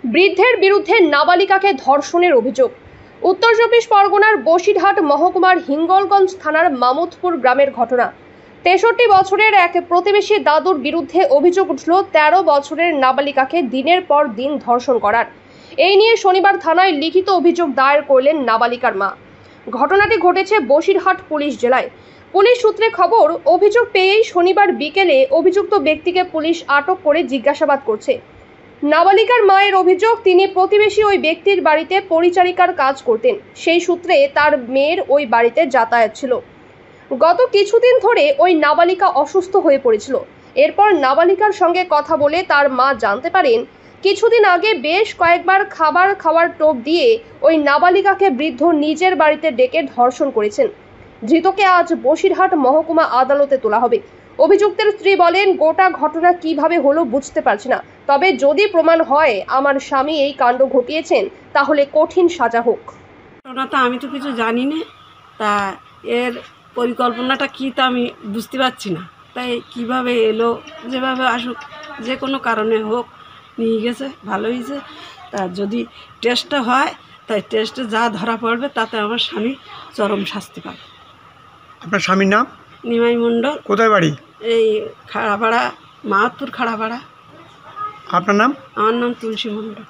বৃদ্ধের বিরুদ্ধে নাবালিকাকে ধর্ষণের অভিযোগ। উত্তর চব্বিশ পরগনার বসিরহাট মহকুমার হিঙ্গলগঞ্জ থানার মামুদপুর গ্রামের ঘটনা। ৬৩ বছরের এক প্রতিবেশী দাদুর বিরুদ্ধে অভিযোগ উঠল ১৩ বছরের নাবালিকাকে দিনের পর দিন ধর্ষণ করার। এই নিয়ে শনিবার থানায় লিখিত অভিযোগ দায়ের করলেন নাবালিকার মা। ঘটনাটি ঘটেছে বসিরহাট পুলিশ জেলায়। পুলিশ সূত্রে খবর, অভিযোগ পেয়েই শনিবার বিকেলে অভিযুক্ত ব্যক্তিকে পুলিশ আটক করে জিজ্ঞাসাবাদ করছে। নাবালিকার মায়ের অভিযোগ, তিনি প্রতিবেশী ওই ব্যক্তির বাড়িতে পরিচারিকার কাজ করতেন। সেই সূত্রে তার মেয়ের ওই বাড়িতে যাতায়াত ছিল। গত কিছুদিন ধরে ওই নাবালিকা অসুস্থ হয়ে পড়েছিল। এরপর নাবালিকার সঙ্গে কথা বলে তার মা জানতে পারেন, কিছুদিন আগে বেশ কয়েকবার খাবার খাওয়ার টোপ দিয়ে ওই নাবালিকাকে বৃদ্ধ নিজের বাড়িতে ডেকে ধর্ষণ করেছেন। ধৃতকে আজ বসিরহাট মহকুমা আদালতে তোলা হবে। অভিযুক্তের স্ত্রী বলেন, গোটা ঘটনা কিভাবে হলো বুঝতে পারছি না, তবে যদি প্রমাণ হয় আমার স্বামী এই কাণ্ড ঘটিয়েছেন তাহলে কঠিন সাজা হোক। ঘটনাটা আমি তো কিছু জানি না, তা এর পরিকল্পনাটা কী তা আমি বুঝতে পারছি না। তাই কিভাবে এলো, যেভাবে আসুক, যে কোনো কারণে হোক নিয়ে গেছে, ভালো হয়েছে। তা যদি টেস্টটা হয়, তাই টেস্টে যা ধরা পড়বে তাতে আমার স্বামী চরম শাস্তি পাবে। আপনার স্বামীর নাম? নিমাই মণ্ডল। কোথায় বাড়ি? এই খাড়াপাড়া, মাহাতপুর খাড়াপাড়া। আপনার নাম? আমার নাম তুলসী মণ্ডল।